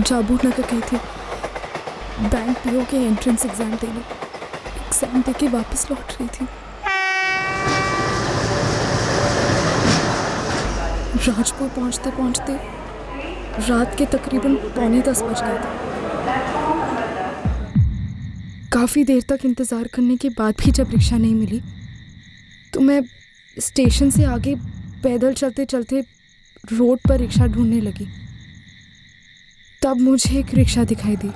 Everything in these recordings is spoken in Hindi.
जाबू नगर गई थी बैंक पीओ के एंट्रेंस एग्ज़ाम देने। एग्ज़ाम दे के वापस लौट रही थी। राजपुर पहुंचते पहुंचते रात के तकरीबन 9:45 बज गए थे। काफ़ी देर तक इंतज़ार करने के बाद भी जब रिक्शा नहीं मिली तो मैं स्टेशन से आगे पैदल चलते चलते रोड पर रिक्शा ढूंढने लगी। तब मुझे एक रिक्शा दिखाई दी।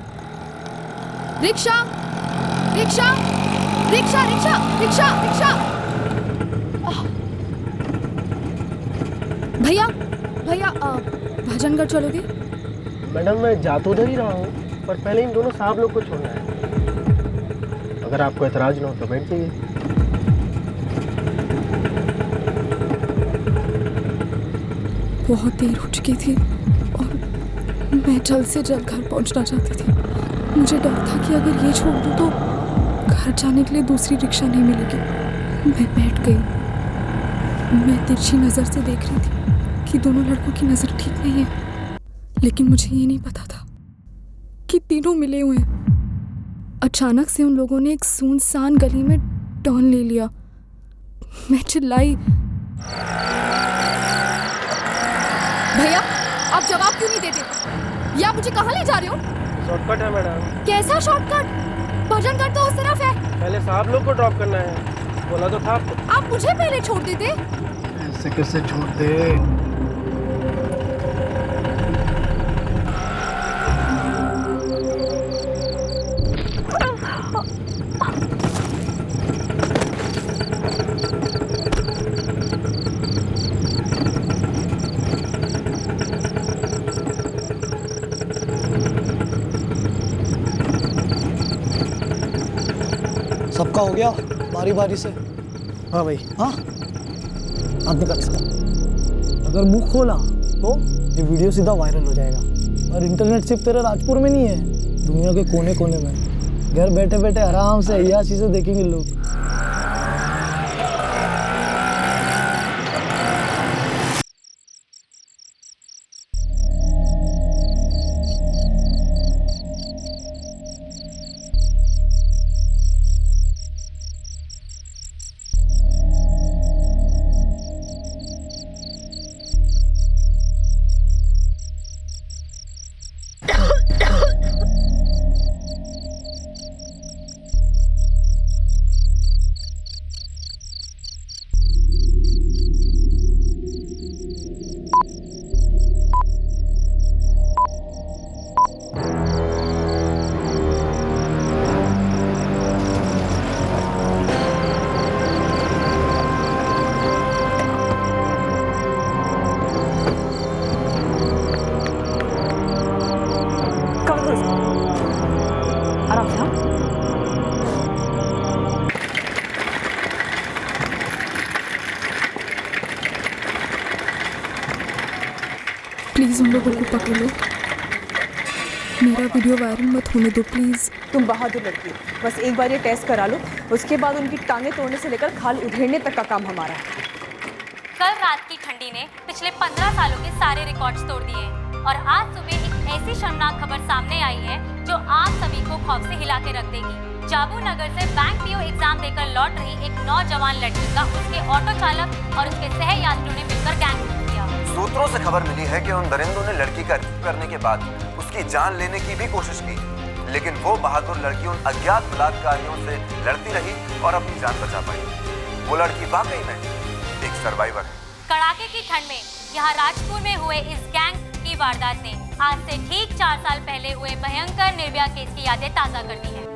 Rickshaw rickshaw rickshaw rickshaw rickshaw rickshaw भैया भैया भजनगढ़ चलोगे? मैडम मैं जा तो उधर ही रहा हूँ, पर पहले इन दोनों साहब लोग को छोड़ना है। अगर आपको एतराज ना हो तो बैठ जाइए। बहुत देर हो चुकी थी और मैं जल्द से जल्द घर पहुंचना चाहती थी। मुझे डर था कि अगर ये छोड़ दूँ तो घर जाने के लिए दूसरी रिक्शा नहीं मिलेगी। मैं बैठ गई। मैं तिरछी नज़र से देख रही थी कि दोनों लड़कों की नज़र ठीक नहीं है, लेकिन मुझे ये नहीं पता था कि तीनों मिले हुए हैं। अचानक से उन लोगों ने एक सुनसान गली में टर्न ले लिया। मैं चिल्लाई, भैया आप जवाब क्यों नहीं देते? या मुझे कहाँ ले जा रहे हो? शॉर्टकट है मैडम। कैसा शॉर्टकट? भजनगढ़ तो उस तरफ है। पहले साहब लोग को ड्रॉप करना है, बोला तो था आपको। आप मुझे पहले छोड़ देते। ऐसे कैसे छोड़ दे? सबका हो गया बारी बारी से? हाँ भाई। हाँ आप निकल सकते। अगर मुंह खोला तो ये वीडियो सीधा वायरल हो जाएगा। और इंटरनेट सिर्फ तेरे राजपुर में नहीं है, दुनिया के कोने कोने में। घर बैठे बैठे आराम से यह चीज़ें देखेंगे लोग। प्लीज़ उन लोगों को पकड़ लो। मेरा वीडियो वायरल मत होने दो प्लीज़। तुम बहादुर लड़की हो, बस एक बार ये टेस्ट करा लो, उसके बाद उनकी टांगें तोड़ने से लेकर खाल उधेड़ने तक का काम हमारा है। कल रात की ठंडी ने पिछले 15 सालों के सारे रिकॉर्ड्स तोड़ दिए हैं और आज सुबह एक ऐसी शर्मनाक खबर सामने आई है जो आप सभी को खौफ से हिला के रख देगी। जाबू नगर से बैंक पीओ एग्जाम देकर लौट रही एक नौजवान लड़की का उसके ऑटो चालक और उसके सह यात्रियों ने मिलकर गैंग किया। सूत्रों से खबर मिली है कि उन दरिंदों ने लड़की का रेप करने के बाद उसकी जान लेने की भी कोशिश की, लेकिन वो बहादुर लड़की उन अज्ञात बलात्कारियों से लड़ती रही और अपनी जान बचा पाई। वो लड़की वाकई में एक सर्वाइवर है। कड़ाके की ठंड में यहाँ राजपुर में हुए इस गैंग की वारदात ने आज से ठीक 4 साल पहले हुए भयंकर निर्भया केस की यादें ताजा कर दी है।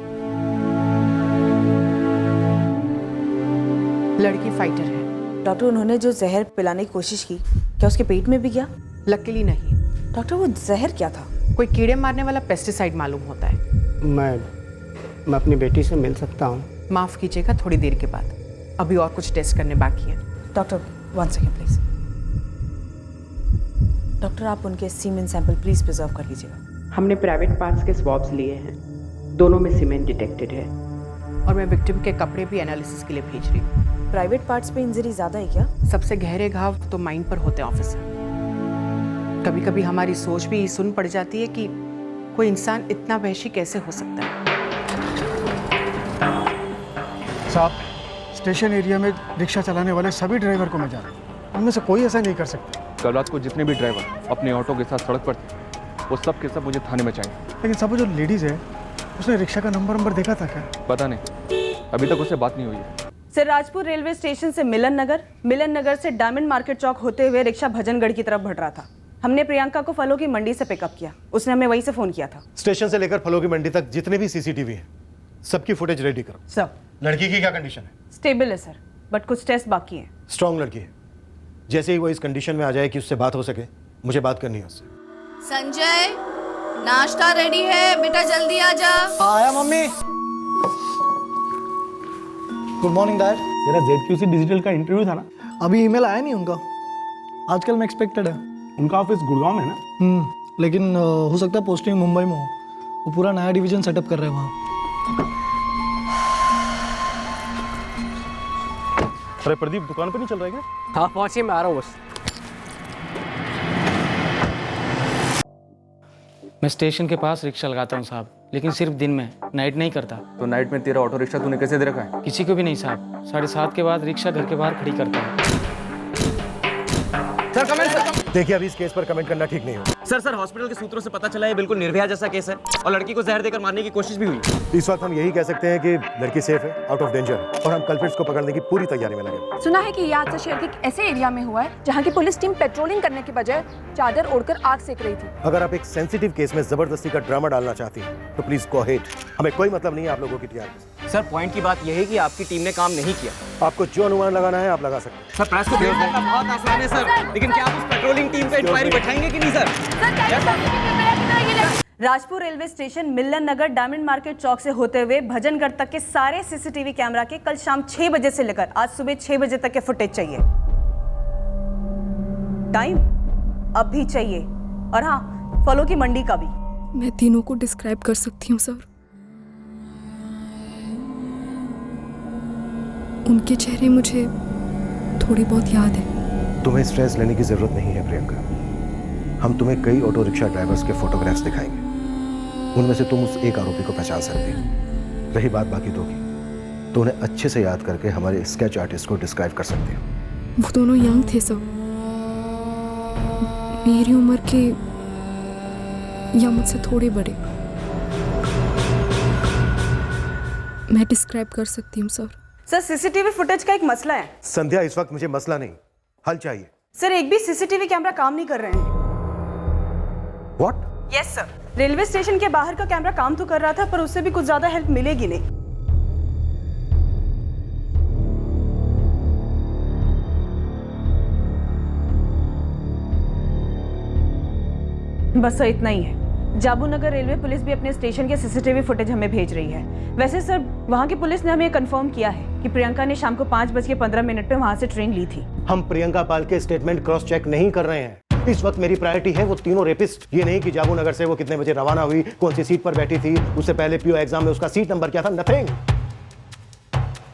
लड़की फाइटर है। डॉक्टर, उन्होंने जो जहर पिलाने की कोशिश की, क्या उसके पेट में भी गया? लकीली नहीं। डॉक्टर, वो जहर क्या था? कोई कीड़े मारने वाला पेस्टिसाइड मालूम होता है। मैं अपनी बेटी से मिल सकता हूँ? माफ कीजिएगा, थोड़ी देर के बाद। अभी और कुछ टेस्ट करने बाकी है। Doctor 1 second please. डॉक्टर, आप उनके सीमेन सैंपल प्लीज प्रिजर्व कर लीजिएगा। हमने प्राइवेट पार्ट्स के स्वैब्स लिए हैं, दोनों में सीमेंट डिटेक्टेड है और मैं विक्टिम के कपड़े भी एनालिसिस के लिए भेज रही हूँ। प्राइवेट पार्ट्स पे इंजरी ज्यादा है क्या? सबसे गहरे घाव तो माइंड पर होते हैं ऑफिसर। कभी कभी हमारी सोच भी सुन पड़ जाती है कि कोई इंसान इतना वहशी कैसे हो सकता है? साहब, स्टेशन एरिया में रिक्शा चलाने वाले सभी ड्राइवर को मैं जानता हूँ, उनमें से कोई ऐसा नहीं कर सकता। कल रात को जितने भी ड्राइवर अपने ऑटो के साथ सड़क पर थे, वो सब के सब मुझे थाने में चाहिए। लेकिन सब जो लेडीज़ है, उसने रिक्शा का नंबर देखा था क्या? पता नहीं, अभी तक उससे बात नहीं हुई है। सर, राजपुर रेलवे स्टेशन से मिलन नगर से डायमंड मार्केट चौक होते हुए रिक्शा भजनगढ़ की तरफ बढ़ रहा था। हमने प्रियंका को फलों की मंडी से पिकअप किया, उसने हमें वहीं से फोन किया था। स्टेशन से लेकर फलों की मंडी तक जितने भी सीसीटीवी हैं, सबकी फुटेज रेडी करो। सर, लड़की की क्या कंडीशन है? स्टेबल है सर, बट कुछ टेस्ट बाकी हैं। स्ट्रॉन्ग लड़की है। जैसे ही वो इस कंडीशन में आ जाए कि उससे बात हो सके, मुझे बात करनी है उससे। संजय, नाश्ता रेडी है बेटा, जल्दी आ जा। आया मम्मी। Good morning dad. तेरा ZQC डिजिटल का इंटरव्यू था ना? अभी ईमेल आया नहीं उनका, आजकल में एक्सपेक्टेड है। उनका ऑफिस गुड़गांव में ना? लेकिन हो सकता है पोस्टिंग मुंबई में हो। वो पूरा नया डिवीजन सेटअप कर रहे हैं वहाँ। अरे प्रदीप, दुकान पे नहीं चल रहा है क्या? हाँ पहुँचिए, मैं आ रहा हूँ बस। मैं स्टेशन के पास रिक्शा लगाता हूँ साहब, लेकिन सिर्फ दिन में, नाइट नहीं करता। तो नाइट में तेरा ऑटो रिक्शा तूने कैसे दे रखा है? किसी को भी नहीं साहब, 7:30 के बाद रिक्शा घर के बाहर खड़ी करता हूँ। Sir comment sir. देखिए, अभी इस केस पर कमेंट करना ठीक नहीं होगा। सर हॉस्पिटल के सूत्रों से पता चला है बिल्कुल निर्भया जैसा केस है और लड़की को जहर देकर मारने की कोशिश भी हुई। इस वक्त हम यही कह सकते हैं कि लड़की सेफ है, आउट ऑफ डेंजर है, और हम कल्प्रिट्स को पकड़ने की पूरी तैयारी में लगे। सुना है कि ये हादसा शहर के एक ऐसे एरिया में हुआ है जहाँ की पुलिस टीम पेट्रोलिंग करने के बजाय चादर ओढ़कर आग सेक रही थी। अगर आप एक सेंसिटिव केस में जबरदस्ती का ड्रामा डालना चाहती हैं, तो प्लीज गो अहेड। हमें कोई मतलब नहीं है आप लोगों की टीआरपी। सर पॉइंट की बात यह है कि आपकी टीम ने काम नहीं किया। आपको जो अनुमान लगाना है आप लगा सकते हैं। सर प्रेस को भेज देना बहुत आसान है सर, लेकिन क्या आप उस पेट्रोलिंग टीम पे इंक्वायरी बैठाएंगे कि नहीं सर? राजपुर रेलवे स्टेशन, मिलन नगर, डायमंड मार्केट चौक से होते हुए भजनगढ़ तक के सारे सीसीटीवी कैमरा के कल शाम 6 बजे से लेकर आज सुबह 6 बजे तक के फुटेज चाहिए। टाइम अब भी चाहिए, और हाँ, फलों की मंडी का भी। मैं तीनों को डिस्क्राइब कर सकती हूँ सर। उनके चेहरे मुझे थोड़ी बहुत याद है। तुम्हें स्ट्रेस लेने की जरूरत नहीं है प्रियंका। हम तुम्हें कई ऑटो रिक्शा ड्राइवर्स के फोटोग्राफ्स दिखाएंगे, उनमें से तुम उस एक आरोपी को पहचान सकते हो। रही बात बाकी दो की, तो उन्हें अच्छे से याद करके हमारे स्केच आर्टिस्ट को डिस्क्राइब कर सकते हो। वो दोनों यंग थे सर, मेरी उम्र के या मुझसे थोड़े बड़े। मैं डिस्क्राइब कर सकती हूँ सर। सर, सीसीटीवी फुटेज का एक मसला है। संध्या, इस वक्त मुझे मसला नहीं, हल चाहिए। सर, एक भी सीसीटीवी कैमरा काम नहीं कर रहे हैं। What? Yes sir, railway station के बाहर का कैमरा काम तो कर रहा था, पर उससे भी कुछ ज्यादा हेल्प मिलेगी नहीं। बस सर इतना ही है। जाबू नगर रेलवे पुलिस भी अपने स्टेशन के सीसीटीवी फुटेज हमें भेज रही है। वैसे सर, वहाँ की पुलिस ने हमें कंफर्म किया है कि प्रियंका ने शाम को 5:15 पे वहाँ से ट्रेन ली थी। हम प्रियंका पाल के स्टेटमेंट क्रॉस चेक नहीं कर रहे हैं। इस वक्त मेरी प्रायोरिटी है वो तीनों रेपिस्ट। ये नहीं कि जाबू नगर से वो कितने बजे रवाना हुई, कौन सी सीट पर बैठी थी, उससे पहले पीओ एग्जाम में उसका सीट नंबर क्या था, नथिंग।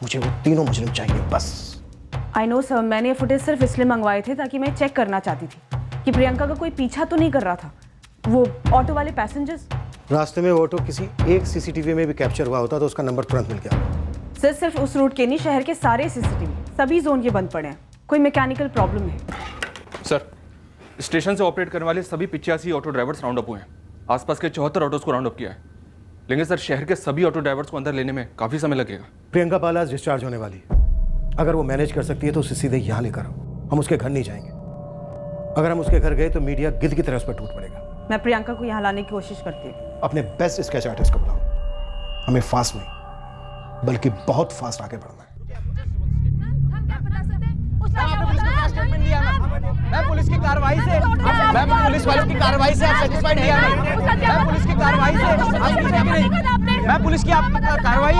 मुझे वो तीनों मुजरिम चाहिए बस। आई नो सर, मैंने ये फुटेज सिर्फ इसलिए मंगवाए थे ताकि मैं चेक करना चाहती थी कि प्रियंका का कोई पीछा तो नहीं कर रहा था। वो ऑटो वाले पैसेंजर्स, रास्ते में वो ऑटो किसी एक सीसीटीवी में भी कैप्चर हुआ होता तो उसका नंबर तुरंत मिल गया। सर सिर्फ उस रूट के नहीं, शहर के सारे सीसीटीवी, सभी जोन ये बंद पड़े हैं। कोई मैकेनिकल प्रॉब्लम है? सर, स्टेशन से ऑपरेट करने वाले सभी 85 ऑटो ड्राइवर्स राउंड अप हुए हैं। आसपास के 74 ऑटोज को राउंड अप किया है, लेकिन सर शहर के सभी ऑटो ड्राइवर्स को अंदर लेने में काफ़ी समय लगेगा। प्रियंका पाल आज डिस्चार्ज होने वाली है। अगर वो मैनेज कर सकती है तो उसे सीधे यहाँ लेकर आओ, हम उसके घर नहीं जाएंगे। अगर हम उसके घर गए तो मीडिया गिद्ध की तरह उस पर टूट पड़ेगा। मैं प्रियंका को यहाँ लाने की कोशिश करती हूँ। अपने बेस्ट स्केच आर्टिस्ट को बुलाओ। हमें फास्ट नहीं बल्कि बहुत फास्ट आगे बढ़ना है। मैं पुलिस की कार्रवाई से, मैं पुलिस वालों की कार्रवाई से आप सेटिस्फाइड नहीं है? मैं पुलिस की कार्रवाई से नहीं, मैं पुलिस की आप कार्रवाई,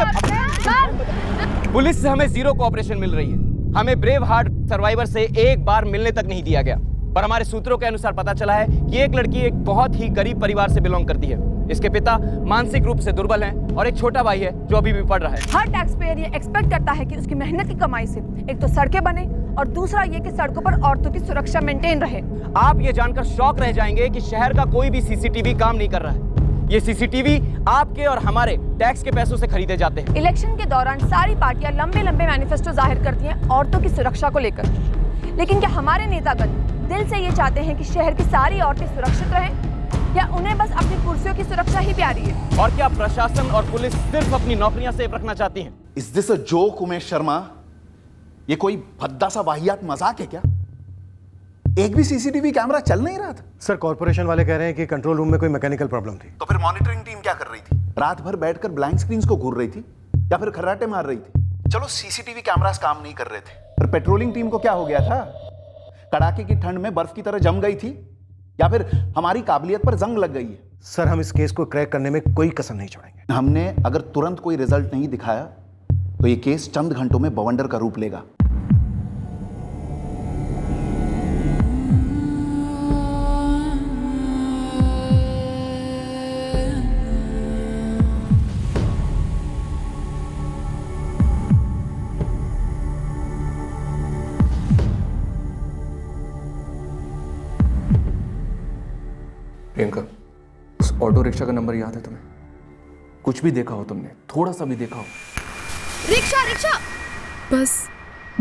पुलिस से हमें जीरो कोऑपरेशन मिल रही है। हमें ब्रेव हार्ट सर्वाइवर से एक बार मिलने तक नहीं दिया गया, पर हमारे सूत्रों के अनुसार पता चला है कि एक लड़की एक बहुत ही गरीब परिवार से बिलोंग करती है। इसके पिता मानसिक रूप से दुर्बल हैं और एक छोटा भाई है जो अभी भी पढ़ रहा है। हर टैक्स पेयर ये एक्सपेक्ट करता है कि उसकी मेहनत की कमाई से एक तो सड़कें बने और दूसरा ये कि सड़कों पर औरतों की सुरक्षा मेंटेन रहे। आप ये जानकर शॉक रह जाएंगे कि शहर का कोई भी सीसीटीवी काम नहीं कर रहा है। ये सीसीटीवी आपके और हमारे टैक्स के पैसों से खरीदे जाते हैं। इलेक्शन के दौरान सारी पार्टियां लंबे लंबे मैनिफेस्टो जाहिर करती हैं औरतों की सुरक्षा को लेकर, लेकिन क्या हमारे नेतागण दिल से ये चाहते हैं कि शहर की सारी औरतें सुरक्षित रहें, या उन्हें बस अपनी कुर्सियों की सुरक्षा ही प्यारी है? और क्या प्रशासन और पुलिस सिर्फ अपनी नौकरियां सेफ रखना चाहती हैं? Is this a joke Umesh Sharma? ये कोई भद्दा सा वाहियात मजाक है क्या? एक भी सीसीटीवी कैमरा चल नहीं रहा था। सर कॉर्पोरेशन वाले कह रहे हैं कि कंट्रोल रूम में कोई मैकेनिकल प्रॉब्लम थी। तो फिर मॉनिटरिंग टीम क्या कर रही थी? रात भर बैठकर ब्लैंक स्क्रीन्स को घूर रही थी या फिर खर्राटे मार रही थी? चलो सीसीटीवी कैमरास काम नहीं कर रहे थे, पर पेट्रोलिंग टीम को क्या हो गया था? कड़ाके की ठंड में बर्फ की तरह जम गई थी या फिर हमारी काबिलियत पर जंग लग गई है? सर हम इस केस को क्रैक करने में कोई कसर नहीं छोड़ेंगे। हमने अगर तुरंत कोई रिजल्ट नहीं दिखाया तो ये केस चंद घंटों में बवंडर का रूप लेगा। प्रियंका, उस ऑटो रिक्शा का नंबर याद है तुम्हें? कुछ भी देखा हो तुमने, थोड़ा सा भी देखा हो? Rickshaw rickshaw. बस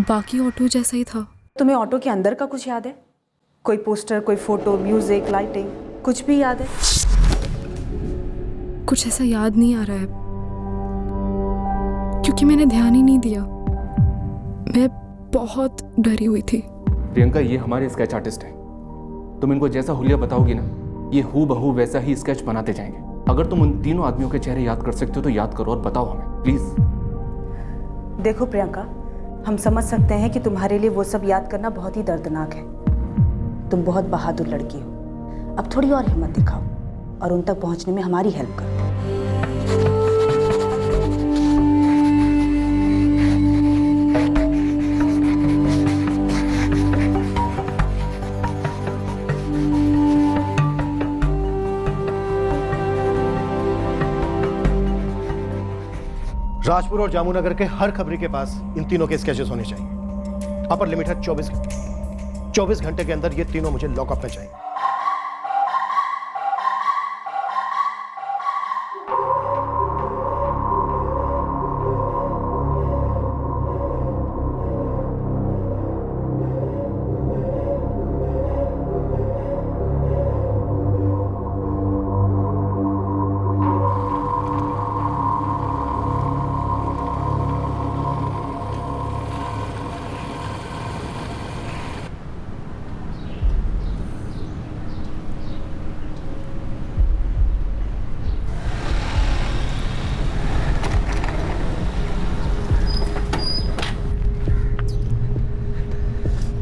बाकी ऑटो जैसा ही था। तुम्हें ऑटो के अंदर का कुछ याद है? कोई पोस्टर, कोई फोटो, म्यूजिक, लाइटिंग, कुछ भी याद है? कुछ ऐसा याद नहीं आ रहा है क्योंकि मैंने ध्यान ही नहीं दिया। मैं बहुत डरी हुई थी। प्रियंका, ये हमारे स्केच आर्टिस्ट हैं। तुम इनको जैसा हुलिया बताओगी ना, ये हूबहू वैसा ही स्केच बनाते जाएंगे। अगर तुम उन तीनों आदमियों के चेहरे याद कर सकते हो तो याद करो और बताओ हमें प्लीज। देखो प्रियंका, हम समझ सकते हैं कि तुम्हारे लिए वो सब याद करना बहुत ही दर्दनाक है। तुम बहुत बहादुर लड़की हो। अब थोड़ी और हिम्मत दिखाओ और उन तक पहुंचने में हमारी हेल्प करो। राजपुर और जामुनगर के हर खबरी के पास इन तीनों के स्केचेस होने चाहिए। अपर लिमिट है 24 घंटे। 24 घंटे के अंदर ये तीनों मुझे लॉकअप में चाहिए।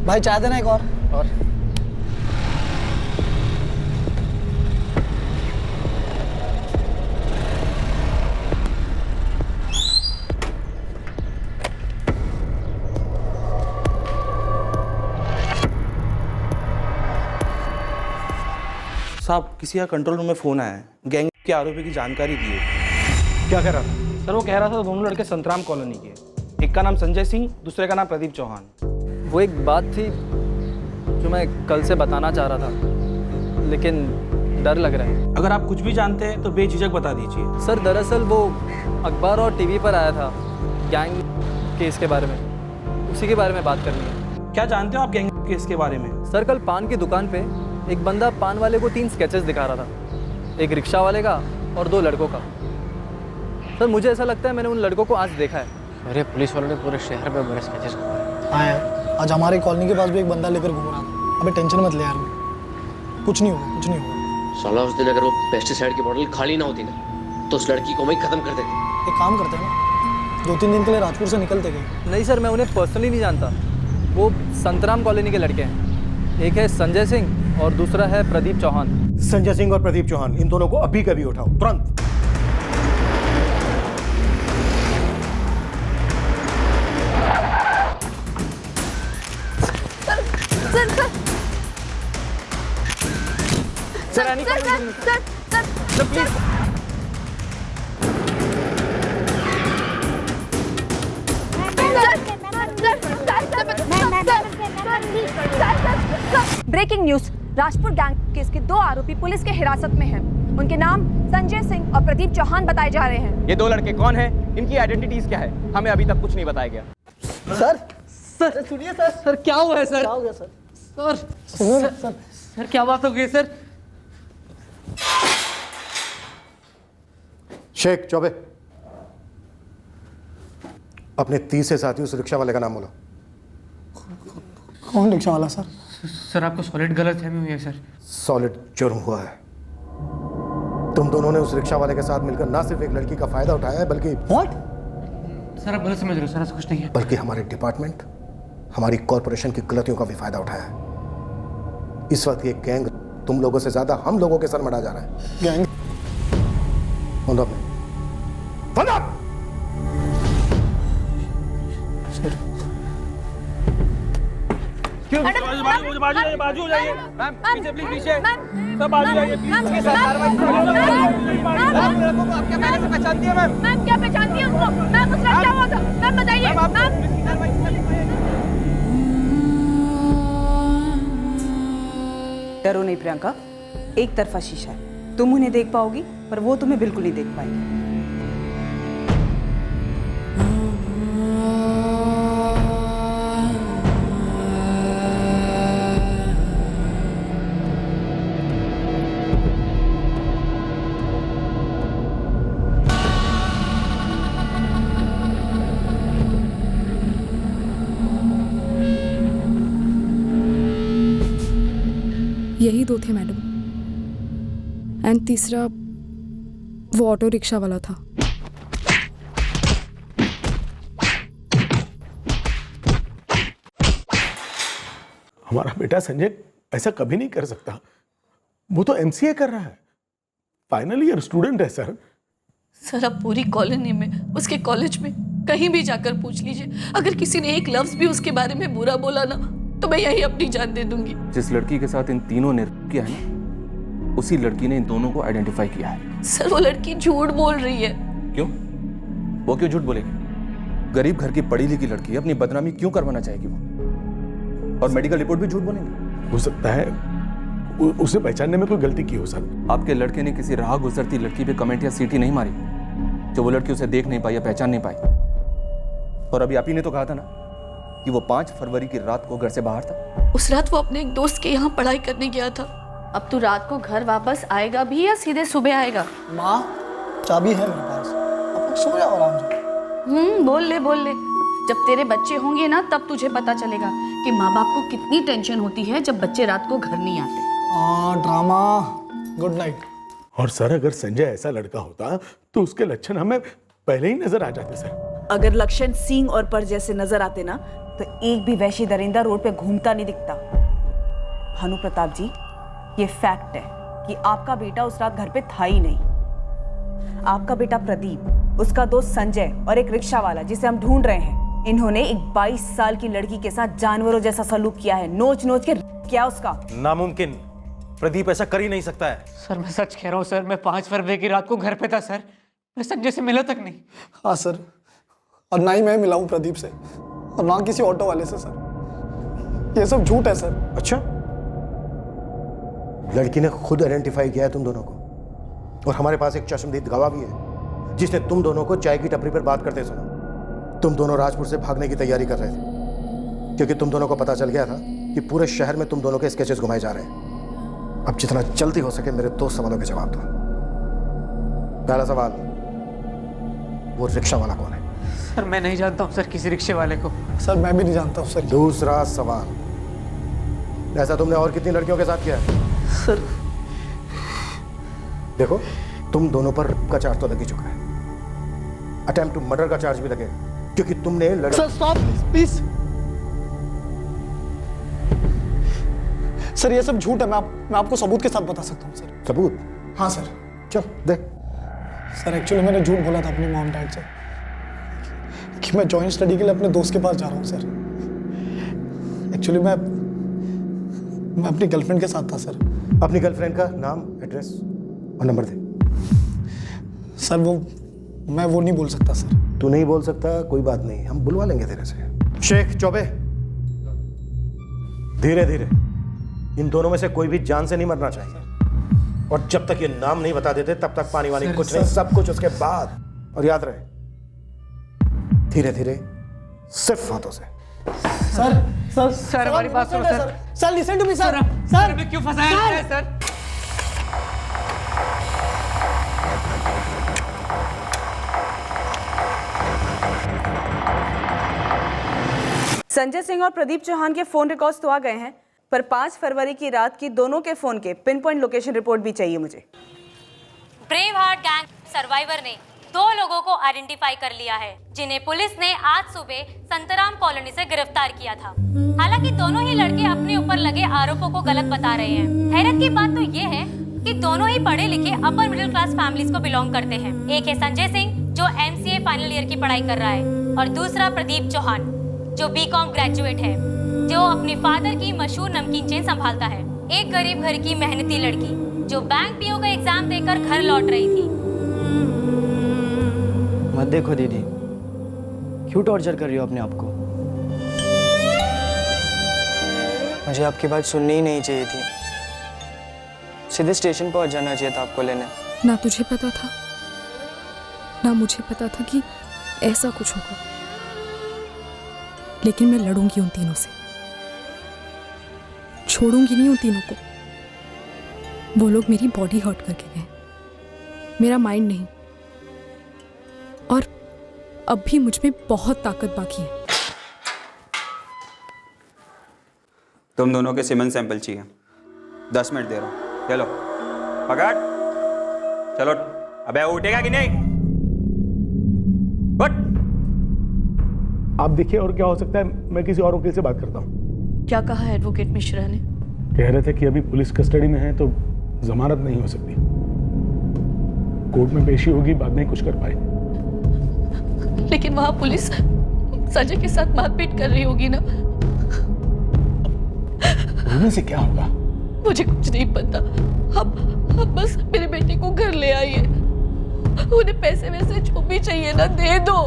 भाई चाय देना एक और। साहब, किसी का कंट्रोल रूम में फोन आया है। गैंग के आरोपी की जानकारी दी है। क्या कह रहा था? सर वो कह रहा था दोनों लड़के संतराम कॉलोनी के। एक का नाम संजय सिंह, दूसरे का नाम प्रदीप चौहान। वो एक बात थी जो मैं कल से बताना चाह रहा था, लेकिन डर लग रहा है। अगर आप कुछ भी जानते हैं तो बेझिझक बता दीजिए। सर दरअसल वो अखबार और टीवी पर आया था गैंग केस के बारे में, उसी के बारे में बात करनी है। क्या जानते हो आप गैंग केस के बारे में? सर कल पान की दुकान पे एक बंदा पान वाले को 3 स्केचेस दिखा रहा था, एक रिक्शा वाले का और 2 लड़कों का। सर मुझे ऐसा लगता है मैंने उन लड़कों को आज देखा है। अरे पुलिस वालों ने पूरे शहर में बड़े स्केचेस करवाए। हाँ यार, आज हमारी कॉलोनी के पास भी एक बंदा लेकर घूम रहा था। अबे टेंशन मत ले यार, कुछ नहीं होगा, कुछ नहीं होगा। साला उस दिन अगर वो पेस्टिसाइड की बोतल खाली ना होती ना तो उस लड़की को वहीं खत्म कर देते। एक काम करते हैं ना, 2-3 दिन के लिए राजपुर से निकलते गए। नहीं सर, मैं उन्हें पर्सनली नहीं जानता। वो संतराम कॉलोनी के लड़के हैं। एक है संजय सिंह और दूसरा है प्रदीप चौहान। संजय सिंह और प्रदीप चौहान, इन दोनों को अभी कभी उठाओ, तुरंत। Breaking news, Rajpur gang case के 2 आरोपी पुलिस के हिरासत में हैं। उनके नाम संजय सिंह और प्रदीप चौहान बताए जा रहे हैं। ये दो लड़के कौन हैं? इनकी आइडेंटिटीज क्या है? हमें अभी तक कुछ नहीं बताया गया। सर सुनिए सर। सर क्या हुआ है सर? क्या हो गया सर? सर सुनो ना सर। सर क्या बात हो गई सर? शेख चौबे, अपने 30 से साथी उस रिक्शा वाले का नाम बोलो। कौन रिक्शा वाला सर? सर आपको सॉलिड गलतफहमी हुई है सर। सॉलिड जुर्म हुआ है। तुम दोनों ने उस रिक्शा वाले के साथ मिलकर ना सिर्फ एक लड़की का फायदा उठाया है बल्कि सर आप गलत समझ रहे हो सर, ऐसा कुछ नहीं है। बल्कि हमारे डिपार्टमेंट, हमारी कॉरपोरेशन की गलतियों का भी फायदा उठाया है। इस वक्त ये गैंग तुम लोगों से ज्यादा हम लोगों के सर मढ़ा जा रहा है। गैंग? बाजू हो जाइए मैम, पीछे प्लीज, पीछे सब बाजू जाइए प्लीज। इसके साथ कार्रवाई लड़कों को आप क्या पहले से पहचानती है मैम? मैम क्या पहचानती है उसको? मैम उस लड़का हुआ था। मैम बताइए। डरो नहीं प्रियंका, एक तरफा शीशा है। तुम उन्हें देख पाओगी पर वो तुम्हें बिल्कुल नहीं देख पाएंगे। यही दो थे मैडम, एंड तीसरा वो ऑटो रिक्शा वाला था। हमारा बेटा संजय ऐसा कभी नहीं कर सकता। वो तो एमसीए कर रहा है, फाइनल ईयर स्टूडेंट है सर। सर आप पूरी कॉलोनी में, उसके कॉलेज में कहीं भी जाकर पूछ लीजिए, अगर किसी ने एक लफ्ज भी उसके बारे में बुरा बोला ना तो मैं यही अपनी जान दे दूंगी। जिस लड़की के साथ इन तीनों ने किया है ना, उसी लड़की ने इन दोनों को आइडेंटिफाई किया है। सर वो लड़की झूठ बोल रही है। क्यों? वो क्यों झूठ बोलेगी? गरीब घर की पढ़ी लिखी लड़की है, अपनी बदनामी क्यों करवाना चाहेगी वो? और मेडिकल रिपोर्ट भी झूठ बोलेंगे? हो सकता है उसे पहचानने में कोई गलती की हो सर। आपके लड़के ने किसी राह गुजरती लड़की पे कमेंट या सीटी नहीं मारी जो वो लड़की उसे देख नहीं पाई या पहचान नहीं पाई। और अभी आप ही ने तो कहा था ना कि वो 5 फरवरी की रात को घर से बाहर था। उस रात वो अपने एक दोस्त के यहाँ पढ़ाई करने गया था। अब तू रात को घर वापस आएगा भी या सीधे सुबह आएगा? माँ चाबी है मेरे पास, अब तक सो जाओ आराम से। बोल ले। जब तेरे बच्चे होंगे ना तब तुझे पता चलेगा कि माँ बाप को कितनी टेंशन होती है जब बच्चे रात को घर नहीं आते। ड्रामा। Good night. और सर अगर संजय ऐसा लड़का होता तो उसके लक्षण हमें पहले ही नजर आ जाते सर। अगर लक्षण सींग और पर जैसे नजर आते ना तो एक भी वैशी दरिंदा रोड पे घूमता नहीं दिखता। भानु प्रताप जी, ये फैक्ट है कि आपका बेटा उस रात घर पे था ही नहीं। आपका बेटा प्रदीप, उसका दोस्त संजय और एक रिक्शा वाला जिसे हम ढूंढ रहे हैं, इन्होंने एक 22 साल की लड़की के साथ जानवरों जैसा सलूक किया है। नोच नोच के क्या उसका। नामुमकिन, प्रदीप ऐसा कर ही नहीं सकता है। सर मैं सच कह रहा हूँ सर, मैं 5 फरवरी की रात को घर पे था सर। मैं संजय से मिला तक नहीं। हाँ सर, और ना ही मैं मिला हूँ प्रदीप से और ना किसी ऑटो वाले से सर। ये सब झूठ है सर। अच्छा, लड़की ने खुद आइडेंटिफाई किया है तुम दोनों को, और हमारे पास एक चश्मदीद गवाह भी है जिसने तुम दोनों को चाय की टपरी पर बात करते सुना। तुम दोनों राजपुर से भागने की तैयारी कर रहे थे क्योंकि तुम दोनों को पता चल गया था कि पूरे शहर में तुम दोनों के स्केचेस घुमाए जा रहे हैं। अब जितना जल्दी हो सके मेरे 2 सवालों के जवाब दो। पहला सवाल, वो रिक्शा वाला कौन है? सर मैं नहीं जानता हूँ सर किसी रिक्शे वाले को। सर मैं भी नहीं जानता हूँ सर। दूसरा सवाल, ऐसा तुमने और कितनी लड़कियों के साथ किया है? सर देखो, तुम दोनों पर रेप का चार्ज तो लग ही चुका है, अटेम्प्ट टू मर्डर का चार्ज भी लगे क्योंकि तुमने सर स्टॉप प्लीज। सर ये सब झूठ है। मैं आपको सबूत के साथ बता सकता हूँ सर। सबूत? हाँ सर। चल दे। सर एक्चुअली मैंने झूठ बोला था अपनी मॉम डैड से कि मैं जॉइंट स्टडी के लिए अपने दोस्त के पास जा रहा हूँ सर। एक्चुअली मैं अपनी गर्लफ्रेंड के साथ था सर। अपनी गर्लफ्रेंड का नाम, एड्रेस और नंबर दे। सर मैं वो नहीं बोल सकता सर। तू नहीं बोल सकता, कोई बात नहीं, हम बुलवा लेंगे तेरे से। शेख चौबे, धीरे धीरे, इन दोनों में से कोई भी जान से नहीं मरना चाहिए। और जब तक ये नाम नहीं बता देते तब तक पानी वानी कुछ नहीं, सब कुछ उसके बाद। और याद रहे, धीरे धीरे, सिर्फ हाथों से। सर हमारी बात सुनो sir. Sir listen to me sir. Sir हमें क्यों फंसाया है सर? संजय सिंह और प्रदीप चौहान के फोन रिकॉर्ड्स तो आ गए हैं, पर 5 फरवरी की रात की दोनों के फोन के पिन पॉइंट लोकेशन रिपोर्ट भी चाहिए मुझे। ब्रेव हार्ट गैंग सर्वाइवर ने 2 लोगों को आइडेंटिफाई कर लिया है, जिन्हें पुलिस ने आज सुबह संतराम कॉलोनी से गिरफ्तार किया था। हालांकि दोनों ही लड़के अपने ऊपर लगे आरोपों को गलत बता रहे हैं। हैरत की बात तो ये है कि दोनों ही पढ़े लिखे अपर मिडिल क्लास फैमिलीज को बिलोंग करते हैं। एक है संजय सिंह जो MCA फाइनल ईयर की पढ़ाई कर रहा है, और दूसरा प्रदीप चौहान जो BCom ग्रेजुएट है, जो अपने फादर की मशहूर नमकीन चेन संभालता है। एक गरीब घर की मेहनती लड़की जो बैंक PO का एग्जाम देकर घर लौट रही थी। मत देखो दीदी, क्यों टॉर्चर कर रही हो अपने आप को? मुझे आपकी बात सुननी ही नहीं चाहिए थी, सीधे स्टेशन पहुंच जाना चाहिए था आपको लेने। ना तुझे पता था, ना मुझे पता था कि ऐसा कुछ होगा, लेकिन मैं लड़ूंगी उन तीनों से, छोड़ूंगी नहीं उन तीनों को। वो लोग मेरी बॉडी हर्ट करके गए, मेरा माइंड नहीं। और अब भी मुझ में बहुत ताकत बाकी है। तुम दोनों के सीमेंट सैंपल चाहिए, 10 मिनट दे रहा हूँ। चलो पकड़, चलो। अबे उठेगा कि नहीं? उठ। आप देखिए और क्या हो सकता है, मैं किसी और वकील से बात करता हूँ। क्या कहा एडवोकेट मिश्रा ने? कह रहे थे कि अभी पुलिस कस्टडी में है तो जमानत नहीं हो सकती, कोर्ट में पेशी होगी, बाद में कुछ कर पाएंगे। लेकिन वहां पुलिस संजय के साथ मारपीट कर रही होगी ना? रोने से क्या होगा? मुझे कुछ नहीं पता। अब बस मेरे बेटे को घर ले आइए, उन्हें पैसे वैसे जो भी चाहिए ना दे दो,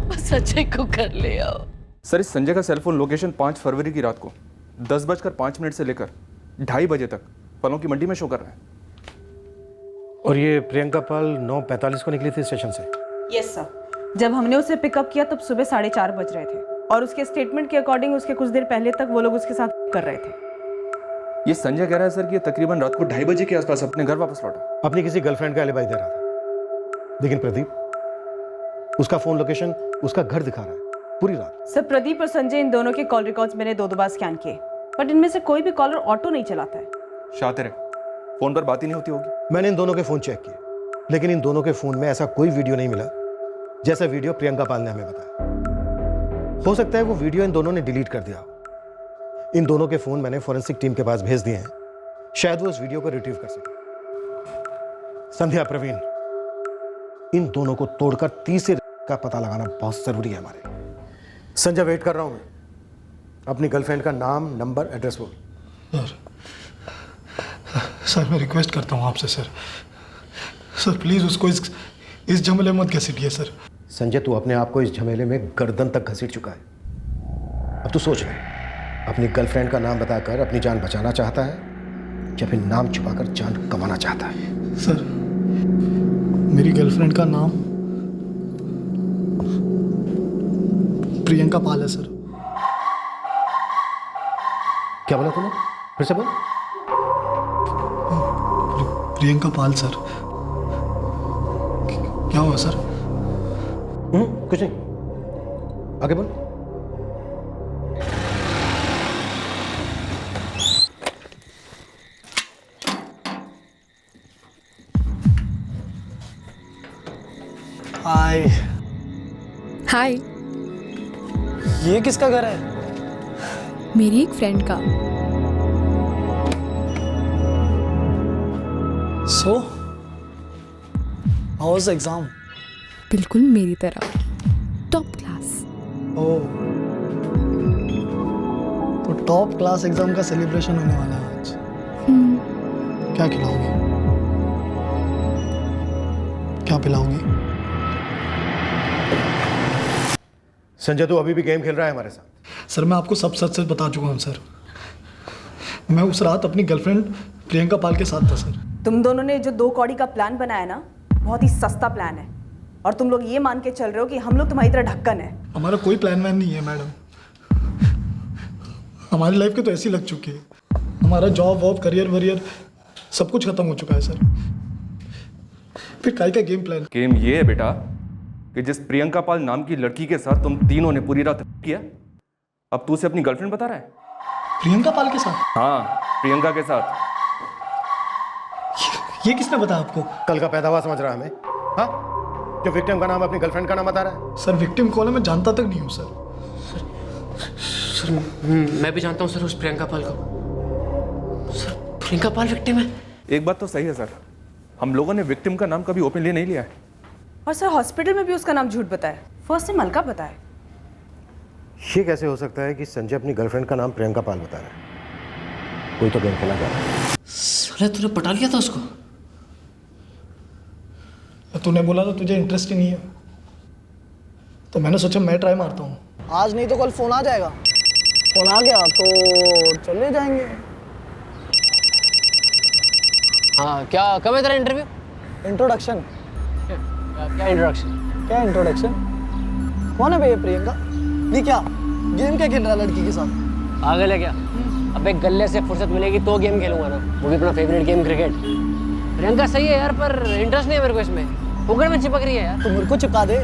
बस संजय को घर ले आओ। सर, इस संजय का सेलफोन लोकेशन 5 फरवरी की रात को 10:05 से लेकर 2:30 बजे तक फलों की मंडी में शो कर रहा है। और ये प्रियंका पाल 9:45 को निकली थी स्टेशन से? Yes sir. जब हमने उसे पिकअप किया तब सुबह 4:30 बज रहे थे, और उसके स्टेटमेंट के अकॉर्डिंग उसके कुछ देर पहले तक वो लोग उसके साथ कर रहे थे। ये संजय कह रहा है सर कि ये तकरीबन रात को 2:30 बजे के आसपास अपने घर वापस लौटा। अपनी किसी गर्लफ्रेंड का एलिबाई दे रहा था, लेकिन प्रदीप उसका फोन लोकेशन उसका घर दिखा रहा है पूरी रात। सर, प्रदीप और संजय इन दोनों के कॉल रिकॉर्ड्स मैंने 2 बार स्कैन किए, बट इनमें से कोई भी कॉलर ऑटो नहीं चलाता है। शातिर है, फोन पर बात ही नहीं होती होगी। मैंने इन दोनों के फोन चेक किए, लेकिन इन दोनों के फोन में ऐसा कोई वीडियो नहीं मिला जैसा वीडियो प्रियंका पाल ने हमें बताया। हो सकता है वो वीडियो इन दोनों ने डिलीट कर दिया हो। इन दोनों के फोन मैंने फॉरेंसिक टीम के पास भेज दिए हैं, शायद वो उस वीडियो को रिट्रीव कर सके। संध्या, प्रवीण, इन दोनों को तोड़कर तीसरे का पता लगाना बहुत जरूरी है हमारे। संजय, वेट कर रहा हूं मैं। अपनी गर्लफ्रेंड का नाम, नंबर, एड्रेस बोल। सर मैं रिक्वेस्ट करता हूँ आपसे सर प्लीज उसको इस झमेले मत घसीटिए सर। संजय, तू अपने आप को इस झमेले में गर्दन तक घसीट चुका है। अब तू सोच ले, अपनी गर्लफ्रेंड का नाम बताकर अपनी जान बचाना चाहता है या फिर नाम छुपाकर जान कमाना चाहता है? सर, मेरी गर्लफ्रेंड का नाम प्रियंका पाल है सर। क्या बोला तूने? फिर से बोल। प्रियंका पाल सर। क्या हुआ सर? कुछ नहीं, आगे बोल। हाय। हाय। ये किसका घर है? मेरी एक फ्रेंड का। So how was exam? बिल्कुल मेरी तरह, टॉप क्लास। ओह, तो टॉप क्लास एग्जाम का सेलिब्रेशन होने वाला है आज। क्या खिलाओगी? क्या पिलाओगी? संजय, तू अभी भी गेम खेल रहा है हमारे साथ? सर, मैं आपको सब सच सच बता चुका हूँ सर। मैं उस रात अपनी गर्लफ्रेंड प्रियंका पाल के साथ था सर। तुम दोनों ने जो 2 कौड़ी का प्लान बनाया ना, बहुत ही सस्ता प्लान है। और तुम लोग ये मान के चल रहे हो कि हम लोग तुम्हारी तरह ढक्कन है। हमारा कोई प्लान वैन नहीं है मैडम। हमारी लाइफ के तो ऐसी लग चुकी है। हमारा जॉब वॉब करियर वरियर सब कुछ खत्म हो चुका है सर। फिर काय का गेम प्लान? गेम ये है बेटा कि जिस प्रियंका पाल नाम की लड़की के साथ तुम तीनों ने पूरी रात किया, अब तू उसे अपनी गर्लफ्रेंड बता रहा है? प्रियंका पाल के साथ? हाँ, प्रियंका के साथ। ये किसने बताया आपको? कल का पैदा हुआ समझ रहा है हमें? हाँ, जो विक्टिम का नाम अपनी गर्लफ्रेंड का नाम बता रहा है। सर विक्टिम कौन है मैं जानता तक नहीं हूँ सर। सर मैं भी जानता हूँ सर उस प्रियंका पाल को। सर प्रियंका पाल विक्टिम है? एक बात तो सही है सर, हम लोगों ने विक्टिम का नाम कभी ओपनली नहीं लिया है। और सर हॉस्पिटल में भी उसका नाम झूठ बताया, फर्स्ट से मलका बताया। ये कैसे हो सकता है कि संजय अपनी गर्लफ्रेंड का नाम प्रियंका पाल बता रहा है? कोई तो गेम खेला जा रहा है। सर तूने पटा लिया था उसको? तूने बोला था तुझे इंटरेस्ट ही नहीं है, तो मैंने सोचा मैं ट्राई मारता हूँ। आज नहीं तो कल फोन आ जाएगा। फोन आ गया तो चले जाएंगे। हाँ, क्या कब है तेरा इंटरव्यू? इंट्रोडक्शन? क्या इंट्रोडक्शन? क्या इंट्रोडक्शन? कौन है भैया प्रियंका? नहीं क्या गेम क्या खेल रहा है लड़की के साथ? पागल है क्या? अबे गले से फुर्सत मिलेगी तो गेम खेलूंगा ना, वो भी अपना फेवरेट गेम क्रिकेट। प्रियंका सही है यार, पर इंटरेस्ट नहीं है मेरे को इसमें। पकड़ में चिपक रही है यार। तो मेरे को चिपका दे।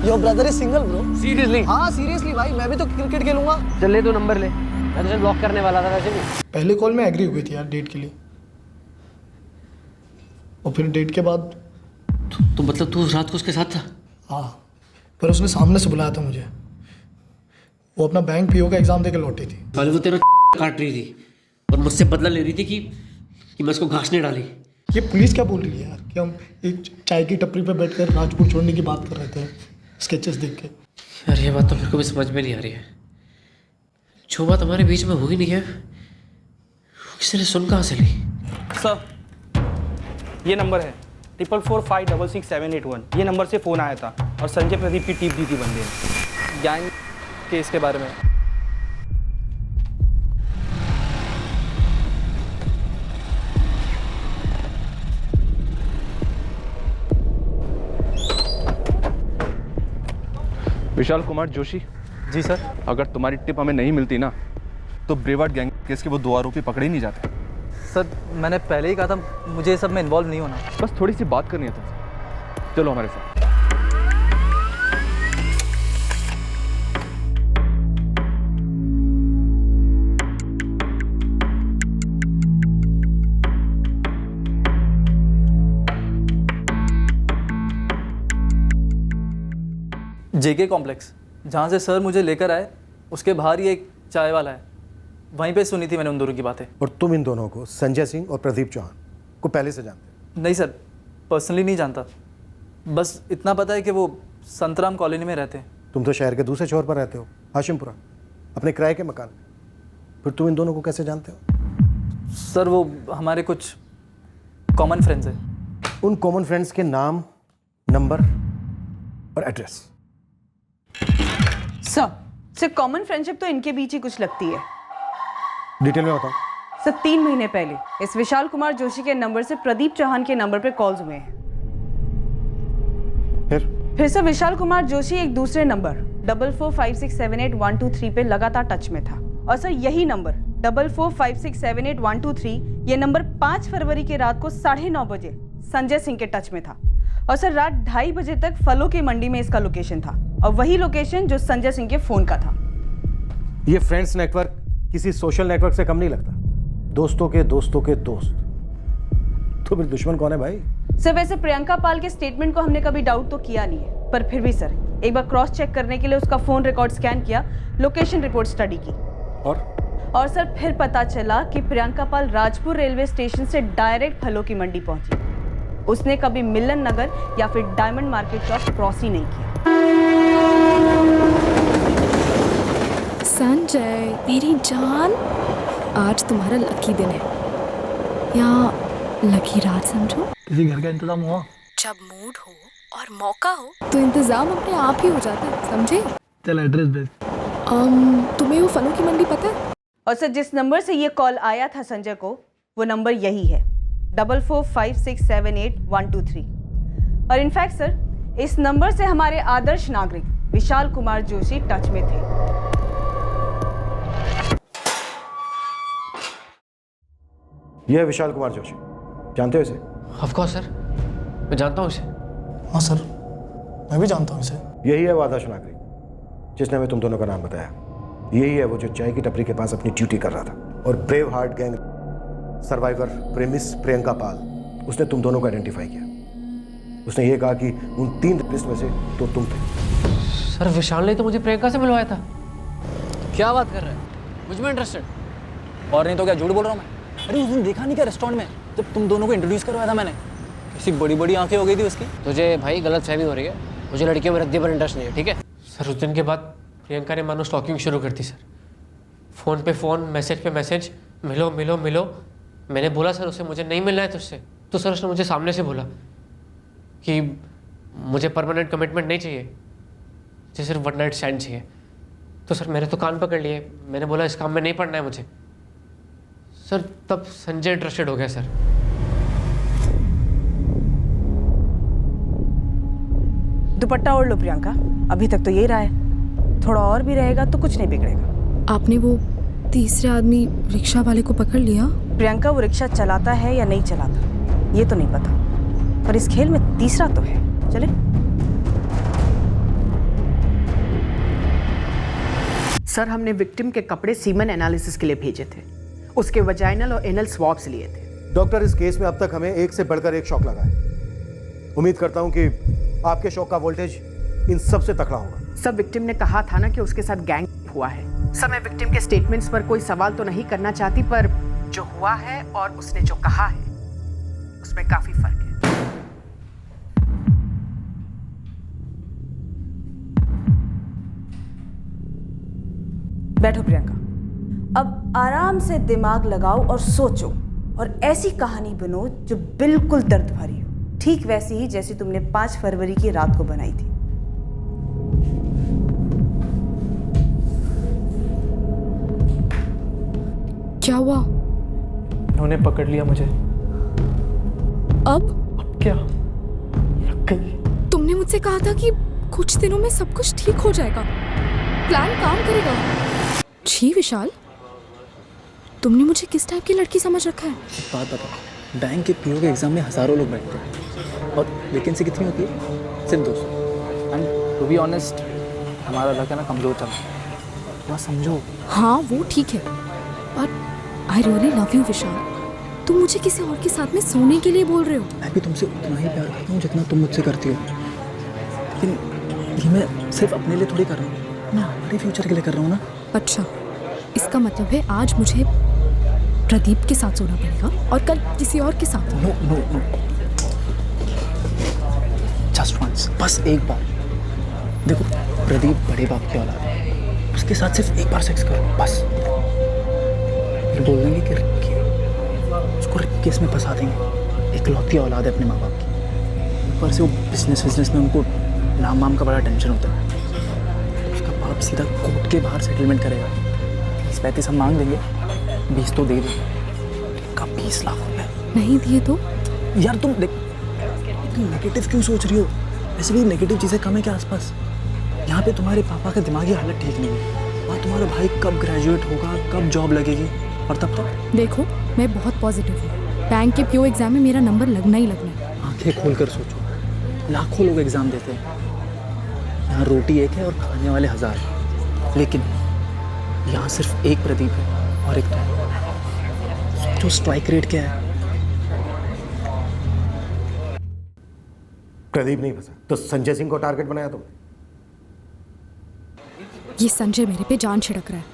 Your brother is single bro. Seriously? हाँ सीरियसली भाई, मैं भी तो क्रिकेट खेलूंगा। चल ले, तू नंबर ले, मैं तुझे ब्लॉक करने वाला था वैसे भी। पहले कॉल में एग्री हुई थी यार डेट के लिए, और फिर डेट के बाद तो मतलब तू रात को उसके साथ था? हाँ, पर उसने सामने से बुलाया था मुझे। वो अपना बैंक पीओ का एग्जाम देकर लौटी थी। पहले वो तेरा काट रही थी और मुझसे बदला ले रही थी कि मैं उसको घास नहीं डाली। ये पुलिस क्या बोल रही है यार कि हम एक चाय की टपरी पे बैठकर राजपुर छोड़ने की बात कर रहे थे स्केचेस देख के। यार ये बात तो मेरे को भी समझ में नहीं आ रही है। जो बात हमारे बीच में हुई नहीं है, किसी ने सुन कहाँ से ली? सर ये नंबर है 444566781। ये नंबर से फ़ोन आया था और संजय प्रदीप की टिप दी थी बंदे ने गैंग केस के बारे में। विशाल कुमार जोशी। जी सर। अगर तुम्हारी टिप हमें नहीं मिलती ना, तो ब्रेवार्ड गैंग केस के वो 2 आरोपी पकड़े ही नहीं जाते। सर मैंने पहले ही कहा था मुझे ये सब में इन्वॉल्व नहीं होना। बस थोड़ी सी बात करनी है तुमसे, चलो हमारे साथ। जेके कॉम्प्लेक्स, जहाँ से सर मुझे लेकर आए उसके बाहर ही एक चाय वाला है, वहीं पे सुनी थी मैंने उन दोनों की बातें। और तुम इन दोनों को, संजय सिंह और प्रदीप चौहान को पहले से जानते? नहीं सर, पर्सनली नहीं जानता, बस इतना पता है कि वो संतराम कॉलोनी में रहते हैं। तुम तो शहर के दूसरे छोर पर रहते हो, हाशिमपुरा, अपने किराए के मकान में। फिर तुम इन दोनों को कैसे जानते हो? सर वो हमारे कुछ कॉमन फ्रेंड्स हैं। उन कॉमन फ्रेंड्स के नाम, नंबर और एड्रेस? सर कॉमन फ्रेंडशिप तो इनके बीच ही कुछ लगती है। डिटेल में बताओ। सर 3 महीने पहले इस विशाल कुमार जोशी के नंबर से प्रदीप चौहान के नंबर पे कॉल्स हुए हैं। फिर सर विशाल कुमार जोशी एक दूसरे नंबर 445678 पे लगातार टच में था। और सर यही नंबर 445678 ये नंबर 5 फरवरी की रात को 9:30 बजे संजय सिंह के टच में था। और सर रात 2:30 बजे तक फलों की मंडी में इसका लोकेशन था, और वही लोकेशन जो संजय सिंह के फोन का था। ये फ्रेंड्स नेटवर्क किसी सोशल नेटवर्क से कम नहीं लगता। दोस्तों के दोस्तों के दोस्त, तो फिर दुश्मन कौन है भाई? सर वैसे प्रियंका पाल के स्टेटमेंट को हमने कभी डाउट तो किया नहीं है, पर फिर भी सर एक बार क्रॉस चेक करने के लिए उसका फोन रिकॉर्ड स्कैन किया, लोकेशन रिपोर्ट स्टडी की, और सर फिर पता चला कि प्रियंका पाल राजपुर रेलवे स्टेशन से डायरेक्ट फलों की मंडी पहुंची। उसने कभी मिलन नगर या फिर डायमंड मार्केट चौक क्रॉस ही नहीं किया। संजय मेरी जान, आज तुम्हारा लकी दिन है, या लकी रात समझो। किसी घर का इंतजाम हुआ? जब मूड हो और मौका हो तो इंतजाम अपने आप ही हो जाता है, समझे? चल एड्रेस भेज। तुम्हें वो फलों की मंडी पता है? और सर जिस नंबर से ये कॉल आया था संजय को, वो नंबर यही है 445678 और इनफैक्ट सर इस नंबर से हमारे आदर्श नागरिक विशाल कुमार जोशी टच में थे। यह है विशाल कुमार जोशी, जानते हो इसे? ऑफ कोर्स सर, मैं जानता हूँ इसे। हाँ सर, मैं भी जानता हूँ इसे। यही है वो आदर्श नागरिक जिसने हमें तुम दोनों का नाम बताया। यही है वो जो चाय की टपरी के पास अपनी ड्यूटी कर रहा था। और brave heart gang survivor premise Priyanka Pal, उसने तुम दोनों को आइडेंटिफाई किया। उसने ये कहा कि उन 3 लिस्ट में से तो तुम थे। सर विशाल ने तो मुझे प्रियंका से मिलवाया था। क्या बात कर रहे हैं? मुझ में इंटरेस्टेड? और नहीं तो क्या झूठ बोल रहा हूँ मैं? अरे उस दिन देखा नहीं क्या रेस्टोरेंट में जब तुम दोनों को इंट्रोड्यूस करवाया था मैंने? कैसी बड़ी बड़ी आंखें हो गई थी उसकी। तुझे भाई गलत फहमी हो रही है, मुझे लड़कियों में रद्दी पर इंटरेस्ट नहीं है, ठीक है? सर उस दिन के बाद प्रियंका ने मानो स्टॉकिंग शुरू कर दी सर। फ़ोन पे फ़ोन, मैसेज पे मैसेज, मिलो मिलो मिलो। मैंने बोला सर उससे मुझे नहीं मिलना है तुझसे, तो सर उसने मुझे सामने से बोला कि मुझे परमानेंट कमिटमेंट नहीं चाहिए, मुझे सिर्फ वन नाइट स्टैंड चाहिए। तो सर मैंने तो कान पकड़ लिए, मैंने बोला इस काम में नहीं पड़ना है मुझे। सर तब संजय इंटरेस्टेड हो गया सर। दुपट्टा ओढ़ लो प्रियंका, अभी तक तो यही रहा है, थोड़ा और भी रहेगा तो कुछ नहीं बिगड़ेगा। आपने वो तीसरे आदमी रिक्शा वाले को पकड़ लिया? प्रियंका वो रिक्शा चलाता है या नहीं चलाता ये तो नहीं पता, पर इस खेल में तीसरा तो है। चले। सर हमने विक्टिम के कपड़े सीमन एनालिसिस के लिए भेजे थे, उसके वजाइनल और एनल स्वैब्स लिए थे। डॉक्टर, इस केस में अब तक हमें एक से बढ़कर एक शॉक लगा है। उम्मीद करता हूं कि आपके शॉक का वोल्टेज इन सब से तगड़ा होगा। सब विक्टिम ने कहा था ना कि उसके साथ गैंग हुआ है। सब मैं विक्टिम के स्टेटमेंट्स पर कोई सवाल तो नहीं करना चाहती, पर जो हुआ है और उसने जो कहा है उसमें काफी फर्क है। बैठो प्रियंका, अब आराम से दिमाग लगाओ और सोचो और ऐसी कहानी बनो जो बिल्कुल दर्द भरी हो, ठीक वैसी ही जैसी तुमने 5 फरवरी की रात को बनाई थी। क्या हुआ? उन्होंने पकड़ लिया मुझे। अब क्या? तुमने मुझसे कहा था कि कुछ दिनों में सब कुछ ठीक हो जाएगा, प्लान काम करेगा। छी विशाल, तुमने मुझे किस टाइप की लड़की समझ रखा है? बात बताओ, बैंक के पीओ के एग्जाम में हजारों लोग बैठते हैं और वैकेंसी कितनी होती है? सिर्फ 200। एंड टू बी ऑनेस्ट, हमारा लड़का ना कमज़ोर चल रहा है, थोड़ा समझो। हाँ वो ठीक है, पर आई रियली लव यू विशाल। तुम मुझे किसी और के साथ में सोने के लिए बोल रहे हो? मैं भी तुमसे उतना ही प्यार करता हूँ जितना तुम मुझसे करती हो, लेकिन ये मैं सिर्फ अपने लिए थोड़ी कर रहा हूँ, मैं हमारे फ्यूचर के लिए कर रहा हूँ ना। अच्छा, इसका मतलब है आज मुझे प्रदीप के साथ सोना पड़ेगा और कल किसी और के साथ? No no no, just once, बस एक बार। देखो प्रदीप बड़े बाप की औलाद है, उसके साथ सिर्फ एक बार सेक्स करो बस, फिर बोल देंगे कि उसको रेप केस में फंसा देंगे। इकलौती औलाद है अपने माँ बाप की, ऊपर से वो बिजनेस में उनको नाम वाम का बड़ा टेंशन होता है। उसका बाप सीधा कोर्ट के बाहर सेटलमेंट करेगा, 30-35 हम मांग देंगे, 20 तो दे देंगे। का 20 लाख रुपए नहीं दिए तो? यार तुम देख, तुम नेगेटिव क्यों सोच रही हो? वैसे भी नेगेटिव चीज़ें कम है क्या आसपास? यहाँ पे तुम्हारे पापा का दिमागी हालत ठीक नहीं है, और तुम्हारा भाई कब ग्रेजुएट होगा, कब जॉब लगेगी, और तब तक देखो मैं बहुत पॉजिटिव हूँ, बैंक के पीओ एग्जाम में मेरा नंबर लगना ही लगना है। आंखें खोल कर सोचो, लाखों लोग एग्जाम देते हैं, यहाँ रोटी एक है और खाने वाले 1000, लेकिन यहाँ सिर्फ एक प्रदीप है और एक तुम। सोचो स्ट्राइक रेट क्या है। प्रदीप नहीं फंसा तो संजय सिंह को टारगेट बनाया तुमने? ये संजय मेरे पे जान छिड़क रहा है।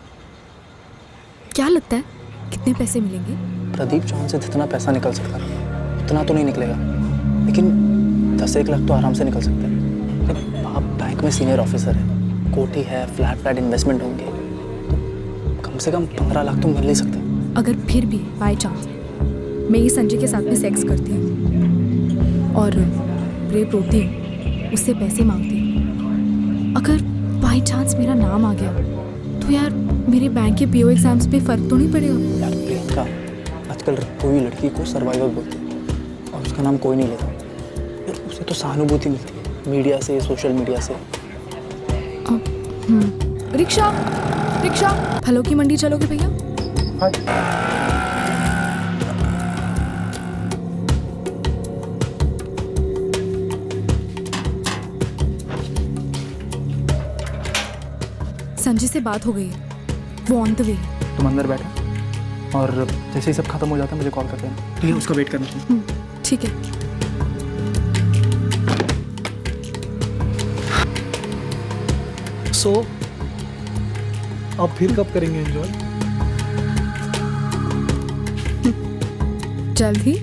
क्या लगता है कितने पैसे मिलेंगे? प्रदीप चौहान से जितना पैसा निकल सकता है उतना तो नहीं निकलेगा, लेकिन 10-1 लाख तो आराम से निकल सकता है। लेकिन आप बैंक में सीनियर ऑफिसर है, कोठी है, फ्लैट इन्वेस्टमेंट होंगे, तो कम से कम 15 लाख तो मिल ही सकते हैं। अगर फिर भी बाय चांस मैं ये संजय के साथ में सेक्स करती हूँ और रेप रोती हूँ, उससे पैसे मांगती हूँ, अगर बाय चांस मेरा नाम आ गया तो यार मेरे बैंक के पीओ एग्जाम्स पे फर्क तो नहीं पड़ेगा? यार प्रियंका, आजकल कोई लड़की को सर्वाइवल बोलती है, और उसका नाम कोई नहीं लेता यार। उसे तो सहानुभूति मिलती है मीडिया से, सोशल मीडिया से। रिक्शा रिक्शा, फलों की मंडी चलोगे भैया? संजय से बात हो गई है, वो ऑन द वे। तुम अंदर बैठो और जैसे ही सब खत्म हो जाता है मुझे कॉल कर देना, ठीक है? उसका वेट करना। ठीक है। सो अब फिर कब करेंगे एंजॉय? जल्द ही।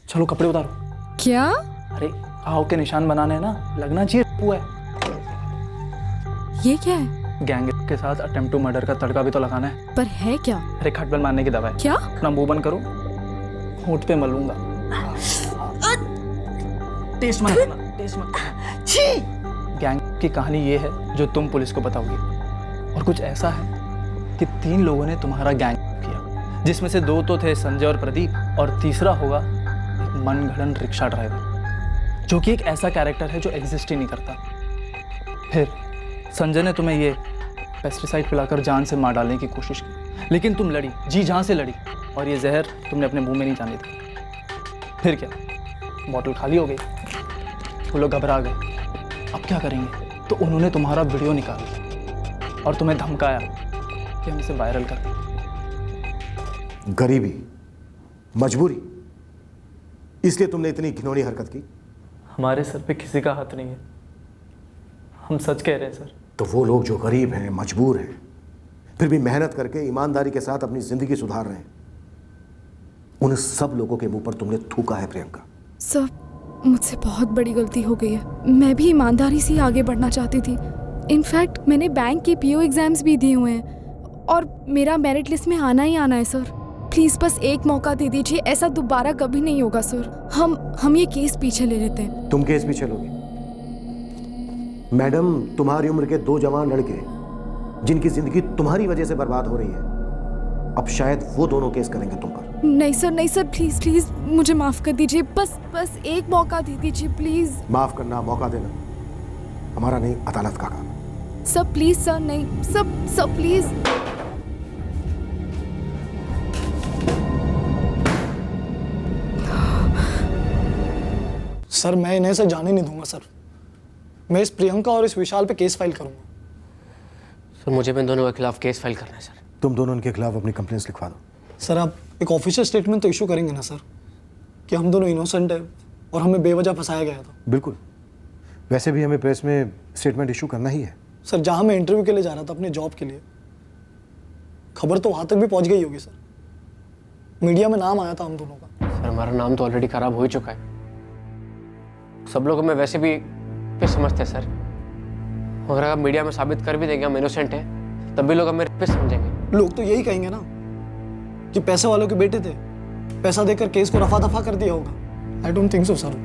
चलो कपड़े उतारो। क्या? अरे घाव के निशान बनाने हैं ना, लगना चाहिए। हुआ है। ये क्या है? गैंग के साथ अटेम्प्ट टू मर्डर का तड़का भी तो लगाना है। पर है क्या? अरे खटबल मारने की दवा है। क्या? अपना मुंह बंद करो, होंठ पे मलूंगा। टेस्ट मत करना, टेस्ट मत करना। छी! गैंग की कहानी ये है जो तुम पुलिस को बताओगी। और कुछ ऐसा है कि 3 लोगों ने तुम्हारा गैंग किया, जिसमें से 2 तो थे संजय और प्रदीप, और तीसरा होगा एक मनगढ़ंत रिक्शा ड्राइवर, जो कि एक ऐसा कैरेक्टर है जो एग्जिस्ट ही नहीं करता। फिर संजय ने तुम्हें ये पेस्टिसाइड पिलाकर जान से मार डालने की कोशिश की, लेकिन तुम लड़ी, जी जान से लड़ी, और ये जहर तुमने अपने मुंह में नहीं जाने दी। फिर क्या, बॉटल खाली हो गई, वो लोग घबरा गए। अब क्या करेंगे? तो उन्होंने तुम्हारा वीडियो निकाला और तुम्हें धमकाया कि हम इसे वायरल कर दें। गरीबी, मजबूरी, इसलिए तुमने इतनी घिनौनी हरकत की? हमारे सर पे किसी का हाथ नहीं है, हम सच कह रहे हैं सर। तो वो लोग जो गरीब हैं, मजबूर हैं, फिर भी मेहनत करके ईमानदारी के साथ अपनी जिंदगी सुधार रहे हैं, उन सब लोगों के मुंह पर तुमने थूका है प्रियंका। सर, मुझसे बहुत बड़ी गलती हो गई है। मैं भी ईमानदारी से आगे बढ़ना चाहती थी। इनफैक्ट मैंने बैंक के पीओ एग्जाम्स भी दिए हुए हैं और मेरा मेरिट लिस्ट में आना ही आना है सर। प्लीज़ बस एक मौका दे दीजिए, ऐसा दोबारा कभी नहीं होगा सर। हम ये केस पीछे ले लेते हैं। तुम केस पीछे लोगे? मैडम, तुम्हारी उम्र के 2 जवान लड़के जिनकी जिंदगी तुम्हारी वजह से बर्बाद हो रही है, अब शायद वो दोनों केस करेंगे तुम पर। नहीं सर, प्लीज़ प्लीज़ मुझे माफ़ कर दीजिए। बस एक मौका दे दीजिए प्लीज़। माफ करना, मौका देना हमारा नहीं, अदालत का काम। सर प्लीज़ सर, नहीं सर प्लीज़। सर मैं इन्हें से जाने नहीं दूंगा सर। मैं इस प्रियंका और इस विशाल पे केस फाइल करूंगा। सर मुझे इन दोनों के खिलाफ केस फाइल करना है सर। तुम दोनों इनके खिलाफ अपनी कंप्लेंट्स लिखवा दो। सर आप एक ऑफिशियल स्टेटमेंट तो इशू करेंगे ना सर, कि हम दोनों इनोसेंट है और हमें बेवजह फंसाया गया था? बिल्कुल, वैसे भी हमें प्रेस में स्टेटमेंट इशू करना ही है। सर जहाँ मैं इंटरव्यू के लिए जा रहा था अपने जॉब के लिए, खबर तो वहाँ तक भी पहुँच गई होगी सर। मीडिया में नाम आया था हम दोनों का। सर हमारा नाम तो ऑलरेडी खराब हो ही चुका है। सब लोग हमें वैसे भी पे समझते हैं सर। अगर आप मीडिया में साबित कर भी देंगे हम इनोसेंट हैं, तब भी लोग हमें पे समझेंगे। लोग तो यही कहेंगे ना कि पैसे वालों के बेटे थे, पैसा देकर केस को रफा दफा कर दिया होगा। I don't think so sir.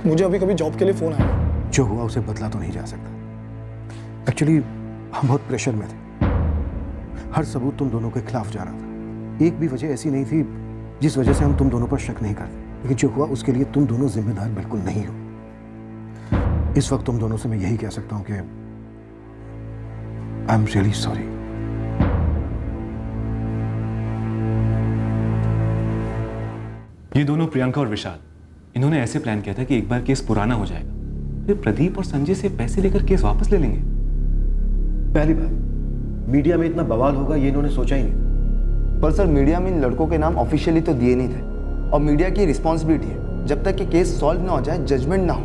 मुझे अभी कभी जॉब के लिए फोन आया। जो हुआ उसे बदला तो नहीं जा सकता। एक्चुअली हम बहुत प्रेशर में थे, हर सबूत तुम दोनों के खिलाफ जा रहा था। एक भी वजह ऐसी नहीं थी जिस वजह से हम तुम दोनों पर शक नहीं करते, लेकिन जो हुआ उसके लिए तुम दोनों जिम्मेदार बिल्कुल नहीं हो। इस वक्त तुम दोनों से मैं यही कह सकता हूं कि आई एम रियली सॉरी। ये दोनों प्रियंका और विशाल, इन्होंने ऐसे प्लान किया था कि एक बार केस पुराना हो जाएगा, फिर प्रदीप और संजय से पैसे लेकर केस वापस ले लेंगे। पहली बार मीडिया में इतना बवाल होगा ये इन्होंने सोचा ही नहीं। पर सर मीडिया में इन लड़कों के नाम ऑफिशियली तो दिए नहीं थे, और मीडिया की रिस्पॉन्सिबिलिटी है जब तक कि केस सॉल्व ना हो जाए, जजमेंट ना हो,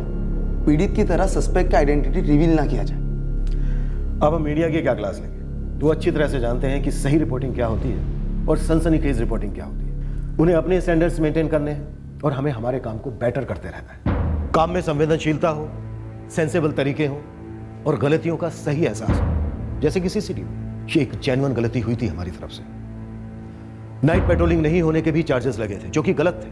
पीड़ित की तरह सस्पेक्ट का आइडेंटिटी रिवील ना किया जाए। अब हम मीडिया की क्या क्लास लेंगे? वो अच्छी तरह से जानते हैं कि सही रिपोर्टिंग क्या होती है और सनसनीखेज रिपोर्टिंग क्या होती है। उन्हें अपने स्टैंडर्ड्स मेंटेन करने हैं और हमें हमारे काम को बेटर करते रहना है। काम में संवेदनशीलता हो, सेंसेबल तरीके हो और गलतियों का सही एहसास हो। जैसे कि सीसीटीवी, ये एक जेन्युइन गलती हुई थी हमारी तरफ से। नाइट पेट्रोलिंग नहीं होने के भी चार्जेस लगे थे, जो कि गलत थे,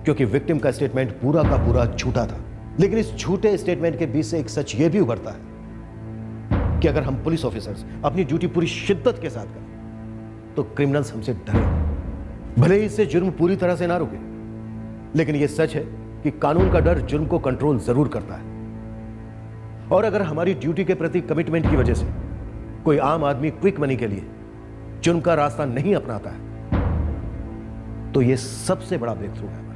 क्योंकि विक्टिम का स्टेटमेंट पूरा का पूरा झूठा था। लेकिन इस झूठे स्टेटमेंट के बीच से एक सच यह भी उभरता है कि अगर हम पुलिस ऑफिसर्स अपनी ड्यूटी पूरी शिद्दत के साथ करें तो क्रिमिनल्स हमसे डरे। भले ही इससे जुर्म पूरी तरह से ना रुके, लेकिन यह सच है कि कानून का डर जुर्म को कंट्रोल जरूर करता है। और अगर हमारी ड्यूटी के प्रति कमिटमेंट की वजह से कोई आम आदमी क्विक मनी के लिए जुर्म का रास्ता नहीं अपनाता है तो यह सबसे बड़ा ब्रेक थ्रू है।